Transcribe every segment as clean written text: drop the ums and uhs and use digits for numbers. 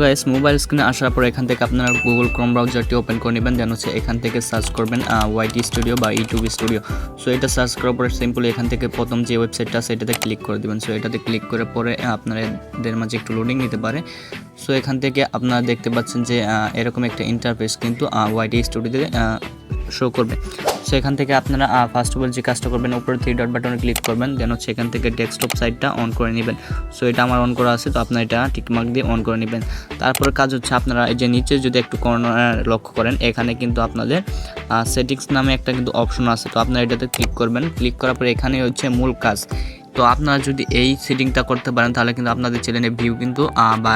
Guys mobile স্ক্রিনে আসার পর এখান থেকে আপনারা গুগল ক্রোম ব্রাউজারটি ওপেন করে নেবেন। দেন হচ্ছে এখান থেকে সার্চ করবেন ওয়াইটি স্টুডিও বা ইউটিউব স্টুডিও। সো এটা সার্চ করার পরে সিম্পলি এখান থেকে প্রথম যে ওয়েবসাইটটা আছে এটাতে ক্লিক করে দেবেন। সো এটাতে ক্লিক করে পরে আপনাদের মাঝে একটু লোডিং নিতে পারে। সো এখান থেকে আপনারা দেখতে পাচ্ছেন যে এরকম একটা ইন্টারফেস কিন্তু ওয়াইটি স্টুডিওতে শো করবে। সো এখান থেকে আপনারা ফার্স্ট অফ অল যে কাজটা করবেন, উপরে 3 ডট বাটনে ক্লিক করবেন। দেন হচ্ছে এখান থেকে ডেস্কটপ সাইটটা অন করে নেবেন। সো এটা আমার অন করা আছে, তো আপনারা এটা টিকমার্ক দিয়ে অন করে নেবেন। তারপরে কাজ হচ্ছে আপনারা এই যে নিচে যদি একটু কর্নার লক্ষ্য করেন, এখানে কিন্তু আপনাদের সেটিংস নামে একটা কিন্তু অপশন আছে। তো আপনারা এটাতে ক্লিক করবেন। ক্লিক করার পরে এখানে হচ্ছে মূল কাজ। তো আপনারা যদি এই সেটিংটা করতে পারেন তাহলে কিন্তু আপনাদের চ্যানেলের ভিউ কিন্তু বা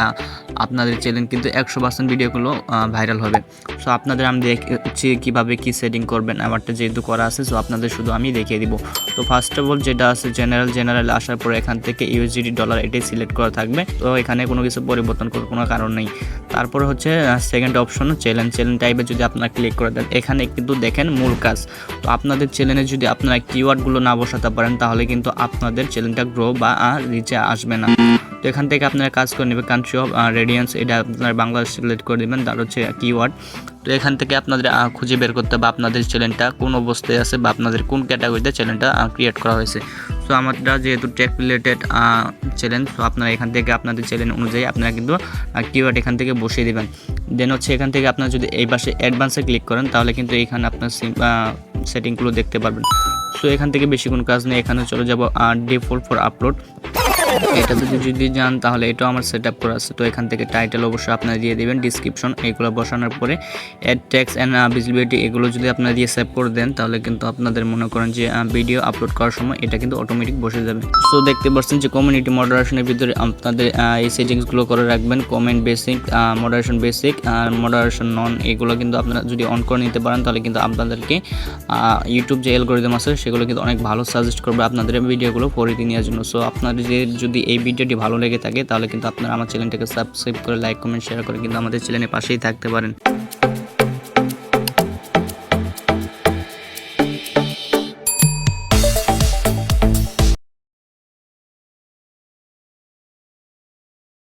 আপনাদের চ্যানেল কিন্তু 100% ভিডিওগুলো ভাইরাল হবে। সো আপনাদের আমি দেখছি কীভাবে কী সেটিং করবেন, আমারটা যেহেতু করা আছে। সো আপনাদের শুধু আমি দেখিয়ে দিব। তো ফার্স্ট অফ অল যেটা আছে জেনারেল আসার পরে এখান থেকে ইউএসডি ডলার এটাই সিলেক্ট করা থাকবে। তো এখানে কোনো কিছু পরিবর্তন করার কোনো কারণ নেই। তারপরে হচ্ছে সেকেন্ড অপশন চ্যানেল টাইপে যদি আপনারা ক্লিক করে দেন, এখানে কিন্তু দেখেন মূল কাজ। তো আপনাদের চ্যানেলে যদি আপনারা কিওয়ার্ডগুলো না বসাতে পারেন তাহলে কিন্তু আপনাদের চ্যানেলটা গ্রো বা রিচে আসবে না। তো এখান থেকে আপনারা কাজ করে নেবেন কান্ট্রি অফ রেডিয়েন্স, এটা আপনারা বাংলাদেশ সিলেক্ট করে দেবেন। তার হচ্ছে কিওয়ার্ড। তো এখান থেকে আপনাদের খুঁজে বের করতে হবে আপনাদের চ্যানেলটা কোন অবস্থায় আছে বা আপনাদের কোন ক্যাটাগরিতে চ্যানেলটা ক্রিয়েট করা হয়েছে। সো আমারটা যেহেতু টেক রিলেটেড চ্যানেল, তো আপনারা এখান থেকে আপনাদের চ্যানেল অনুযায়ী আপনারা কিন্তু কিওয়ার্ড এখান থেকে বসিয়ে দেবেন। দেন হচ্ছে এখান থেকে আপনারা যদি এই পাশে অ্যাডভান্সে ক্লিক করেন তাহলে কিন্তু এখানে আপনার সেটিংগুলো দেখতে পারবেন। সো এখান থেকে বেশি কোনো কাজ নেই, এখানে চলে যাব ডিফল্ট ফর আপলোড। এটা যদি যান তাহলে এটাও আমার সেট আপ করা আছে। তো এখান থেকে টাইটেল অবশ্যই আপনারা দিয়ে দেবেন, ডিসক্রিপশন এগুলো বসানোর পরে অ্যাড টেক্সট অ্যান্ড ভিজিবিলিটি এগুলো যদি আপনারা দিয়ে সেভ করে দেন তাহলে কিন্তু আপনাদের মনে করেন যে ভিডিও আপলোড করার সময় এটা কিন্তু অটোমেটিক বসে যাবে। সো দেখতে পাচ্ছেন যে কমিউনিটি মডারেশনের ভিতরে আপনাদের এই সেটিংসগুলো করে রাখবেন। কমেন্ট বেসিক, মডারেশন বেসিক আর মডারেশন নন, এগুলো কিন্তু আপনারা যদি অন করে নিতে পারেন তাহলে কিন্তু আপনাদেরকে ইউটিউব যে অ্যালগরিদম আছে সেগুলো কিন্তু অনেক ভালো সাজেস্ট করবে আপনাদের ভিডিওগুলো পরিধি নেওয়ার জন্য। সো আপনাদের যদি এই ভিডিওটি ভালো লেগে থাকে তাহলে কিন্তু আপনারা আমার চ্যানেলটাকে সাবস্ক্রাইব করে লাইক কমেন্ট শেয়ার করে কিন্তু আমাদের চ্যানেলের পাশেই থাকতে পারেন।